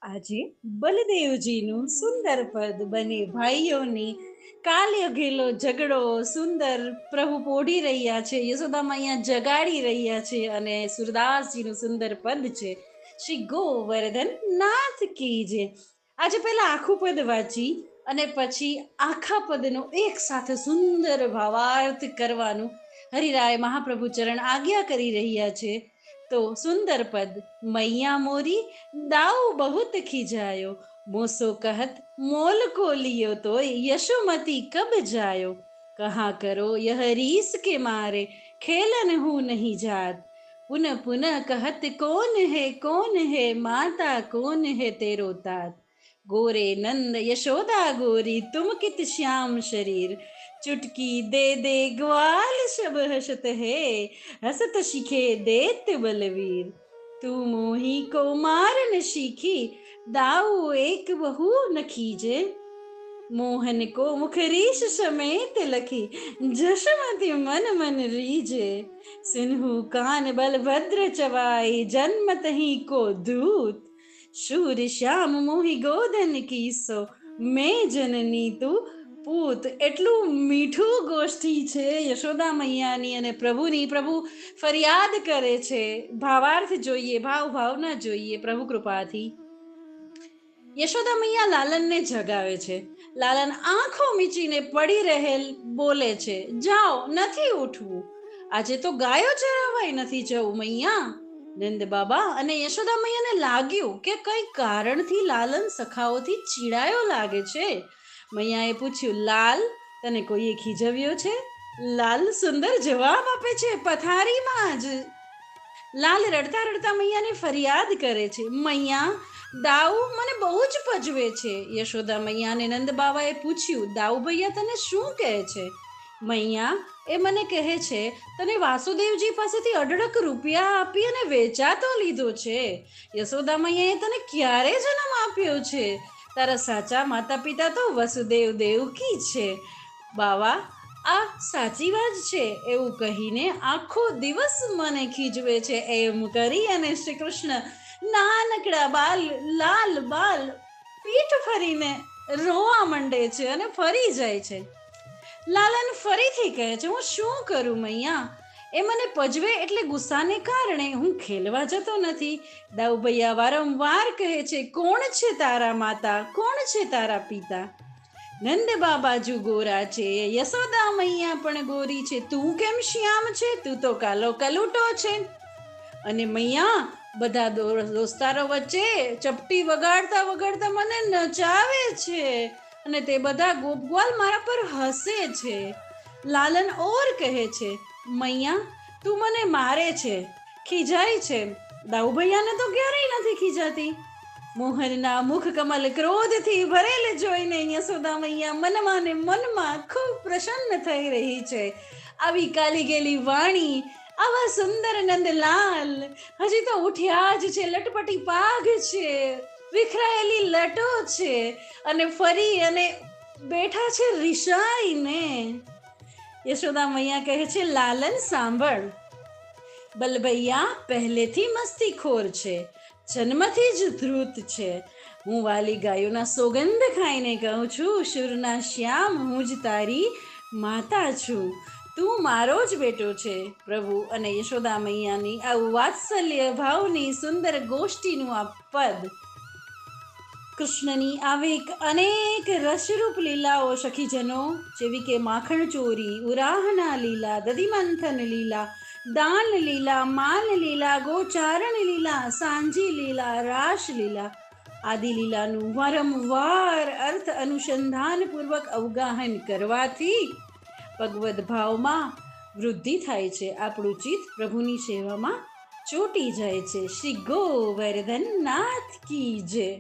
આજે બલદેવજીનું સુંદર પદ બને ભાઈઓની કાલે ઘેલો ઝઘડો સુંદર પ્રભુ પોઢી રહ્યા છે. યશોદામાં અહીંયા જગાડી રહ્યા છે અને સુરદાસજીનું સુંદર પદ છે. શ્રી ગોવર્ધન નાથ કી જય. આજે પહેલા આખું પદ વાંચી અને પછી આખા પદનો એક સાથે સુંદર ભાવાર્થ કરવાનું હરિરાય મહાપ્રભુ ચરણ આજ્ઞા કરી રહ્યા છે. તો સુંદર પદ મૈયા મોરી દાऊ बहुत खिजायो मोसो कहत मोल को लियो तो यशोमती कब जायो कहाँ करो यह रीस के मारे खेलन हूँ नहीं जात पुनः पुनः कहत कौन है माता कौन है तेरो तात गोरे नंद यशोदा गोरी तुम कित श्याम शरीर चुटकी दे दे ग्वाल शब हसत है हसत शिखे दैत्य बलवीर तू मोही को मारन सीखी दाऊ एक बहु न खीजे मोहन को मुखरीश समेत लखी जशमति मन मन रीजे सिन्हु कान बलभद्र चवाई जन्मत ही को दूत शूर श्याम मोहि गोधन कीસો મેં જનની તું પૂત. એટલું મીઠું ગોષ્ઠી છે યશોદા મૈયાની અને પ્રભુની. પ્રભુ ફરિયાદ કરે છે. ભાવાર્થ જોઈએ, ભાવના જોઈએ પ્રભુ કૃપાથી. યશોદા મૈયા લાલનને જગાવે છે. લાલન આંખો મીચીને પડી રહેલ બોલે છે, જાઓ, નથી ઉઠવું, આજે તો ગાયો ચરાવાય નથી જવું મૈયા. નંદ બાબા અને યશોદા મૈયાને લાગ્યું કે કઈ કારણથી લાલન સખાઓથી ચીડાયો લાગે છે. મૈયાએ પૂછ્યું, લાલ, તને કોઈએ ખીજવ્યો છે? લાલ સુંદર જવાબ આપે છે, પથારીમાં જ. લાલ રડતા રડતા મૈયાને ફરિયાદ કરે છે, મૈયા, દાઉ મને બહુ જ પજવે છે. યશોદા મૈયાને નંદ બાબાએ પૂછ્યું, દાઉ ભૈયા તને શું કહે છે? મૈયા, એ મને કહે છે તને વાસુદેવજી પાસેથી અઢળક રૂપિયા આપી અને વેચાતો લીધો છે. યશોદા મૈયાએ તને ક્યારે જન્મ આપ્યો છે? તારા સાચા માતા પિતા તો વસુદેવ દેવકી છે. બાવા, આ સાચી વાત છે એવું કહીને આખો દિવસ મને ખીજવે છે. એમ કરી અને શ્રી કૃષ્ણ નાનકડા લાલ બાલ પીઠ ફરીને રોવા માંડે છે અને ફરી જાય છે. લાલન ફરીથી કહે છે, હું શું કરું મૈયા? એ મને પજવે એટલે ગુસ્સાને કારણે હું ખેલવા જતો નથી. દાઉભૈયા વારંવાર કહે છે, કોણ છે તારા માતા, કોણ છે તારા પિતા? નંદ બાબાજુ ગોરા છે, યશોદા મૈયા પણ ગોરી છે, તું કેમ શ્યામ છે? તું તો કાલો કલૂટો છે. અને મૈયા બધા દોસ્તારો વચ્ચે ચપટી વગાડતા વગાડતા મને નચાવે છે અને તે બધા ગોપગ્વાલ મારા પર હસે છે. લાલન ઓર કહે છે, મૈયા, તું મને મારે છે, ખીજાય છે. દાઉભૈયાને તો ક્યારેય નથી ખીજાતી. મોહનના મુખ કમલ ક્રોધથી ભરેલ જોઈને યશોદા મૈયા મનમાં ને મનમાં ખૂબ પ્રસન્ન થઈ રહી છે. આવી કાલી ગયેલી વાણી, આવા સુંદર નંદલાલ હજી તો ઉઠ્યા જ છે, લટપટી પાઘ છે, વિખરાયેલી લટો છે અને ફરી અને બેઠા છે રિસાઈને. યશોદા મૈયા કહે છે, લાલન સાંભળ, બલભૈયા પહેલેથી મસ્તીખોર છે, જન્મથી જ ધ્રુત છે. હું વાલી ગાયોના સોગંદ ખાઈને કહું છું, શુરના શ્યામ, હું જ તારી માતા છું, તું મારો જ બેટો છે. પ્રભુ અને યશોદા મૈયાની આ વાત્સલ્ય ભાવની સુંદર ગોષ્ઠીનું આ પદ કૃષ્ણની આવેક અનેક રસરૂપ લીલાઓ સખીજનો, જેવી કે માખણ ચોરી, ઉરાહના લીલા, દધિમંથન લીલા, દાન લીલા, માલ લીલા, ગોચારણ લીલા, સાંજી લીલા, રાસ લીલા આદિ લીલાનું વારંવાર અર્થ અનુસંધાન પૂર્વક અવગાહન કરવાથી ભગવદ ભાવમાં વૃદ્ધિ થાય છે. આપણું ચિત્ત પ્રભુની સેવામાં ચોટી જાય છે. શ્રી ગોવર્ધન નાથ કી જય.